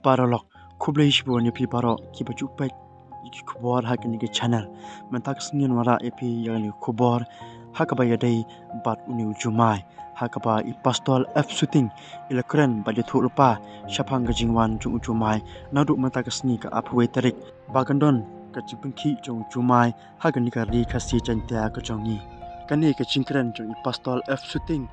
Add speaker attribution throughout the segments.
Speaker 1: paralog kublai shibo ni pi paro ki bajuk iki kubor hakani ke channel mentak singin wara epi yang ni kubor hakaba yadai bat uni jumai hakaba I pastol f shooting ila kren ba thu lupa shapang gajingwan jung jumai nadu mentak sni ka apwe tarik bagandon ka chipengki jung jumai hakani ka ri khasi chantia ka jongi kani ka chingkren jung I pastol f shooting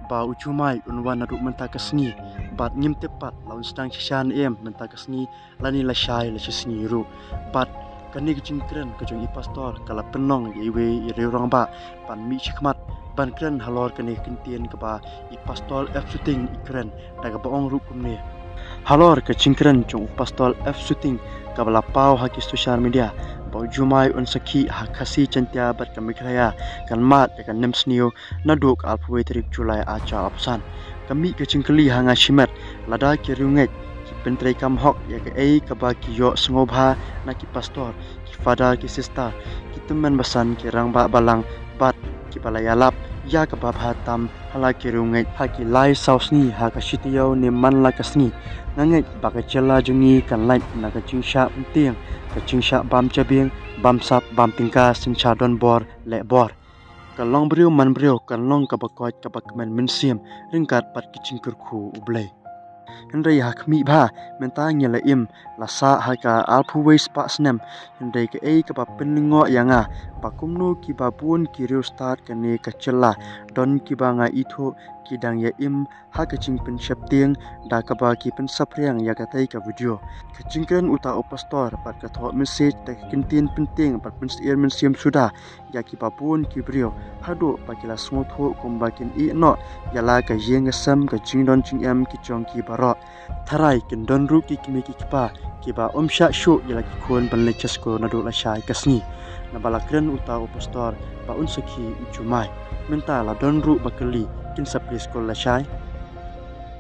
Speaker 1: ba ujumai unwan nadu mentak sni bat nyim tepat laun stang shan mentak sni lani la shai la sni ru bat kani kecingkren kejong I pastor kala penong iwe ire orang ba pan mi chikmat ban kren halor kani kentien ke ba I pastor f shooting ikren daga baong rukum ne halor kecingkren jong pastor f shooting kabala pau haki social media ba jumai on saki hakasi chantia bat kamikraya kan mat kan nemsnio naduk alpwe trik Julai acha apsan kami kecingkeli hanga shimet lada kirunget pentrai kam hok ya ke ka ba ki yo sngobha na ki pastor ki fada ki sister ki teman basan ki rang ba balang bat ki balayalap ya ka ba bhatam hala ki rungai ha ki lai sausni ha ka shitiyo ne man la kasni ngangai ba ka chela jungi kan lai na ka chingsha untiang ka chingsha bam chabing bam sap bam tingka sincha don bor le bor kan long brio man brio kan long ka ba koi ka ba men minsiam ringkat pat ki chingkur khu ublai Hendai hak mi ba mentanya la im la sa haka alpu waste pa snem hendai ke ke ba peningo yanga pakumno ki babun ki real start kane kacela don ki banga itho ki dang ya im haka ching pen shapting da ka ba ki pen sapriang ya katai ka video kachingkan uta opastor pat ka tho message ta kintin penting pat pen sier men siam sudah ya ki babun ki brio hado pakila smotho kombakin I no yala ka yeng sam ka jingdon ching em ki chong ki baro tharai kin don ru ki kimi ki pa ki ba omsha sho yala ki khon ban le chesko na do la shai kasni na balakren uta opastor ba unsaki jumai menta la don ru bakali kin sapris ko la shai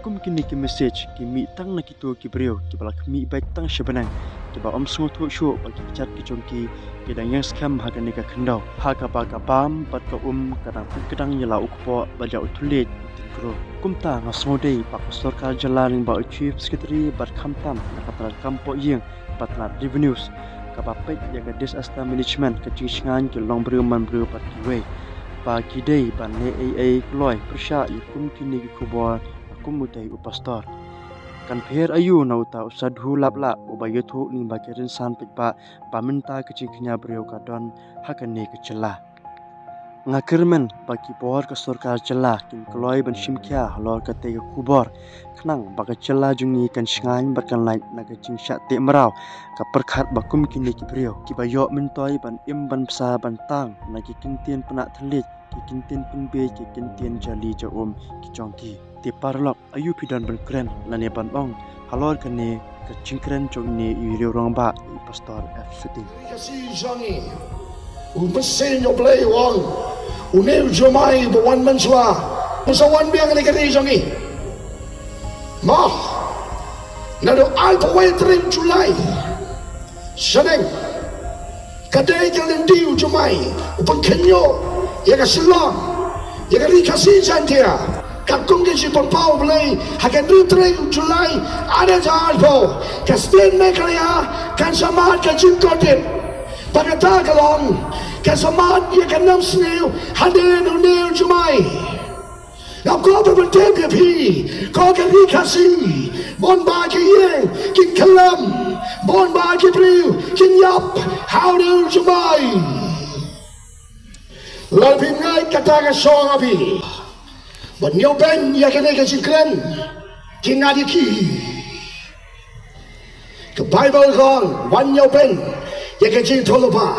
Speaker 1: kum kini ki message ki mi tang na kito ki brio ki balak mi baik tang shabanang ki ba om smotho sho ba ki chat ki chongki ki dang yang scam ha ka ni ka khandau ha ka ba ka bam pat ka kadang kadang yala ukpo ba ja utulet tikro kumta nga smodei pa pastor ka jalaring ba chief secretary bar khamtam na ka kampo yeng patla revenues ka ba pek ya ka disaster management ka chingan ki long brio man brio pat ki we ba ki dei ban ne ai kloi persha ikum kini ki kubor kumutai upastor kan pher ayu nauta usadhu lapla ubayethu ni bakerin san pikpa pamenta keciknya brio kadon hakane kecela ngakirmen baki por ka sarkar cela kin kloi ban shimkya halor ka te kubor khnang baka cela jungi kan shngain bakan lai na ka chingsha te mrau ka perkhat bakum kini ki brio ki bayo mentoi ban im ban psa ban tang na ki kintien pena thlit ki kintien punbe ki kintien jali ja ki chongki ti parlok ayu pidan ban kren lane ban ong halor kane ka chingkren chongni iri rong ba I pastor f shooting
Speaker 2: kasi jangi upasen yo play wong uneu jomai bo wan manswa musawan biang ni kari jangi ma nado alpo wetring Julai sadeng kadai kalen diu jomai upang kenyo ya kasilong ya kari kasi chantia kakung ke sipon pau belai hakan rutreng Julai ada jalpo kastin mekraya kan samat ka jingkotin pagata kalong kan samat ya kan nam sneu haden uneu Julai ngap ko berbentem ke pi ko ke ri kasi bon ba ke yeng kin kalam bon ba ke priu kin yap how do Julai lebih ngai kata ka song api But nyo ben ya kene ka chingkren kingadi ki ke Bible gong wan nyo ben ya ka ching tholopa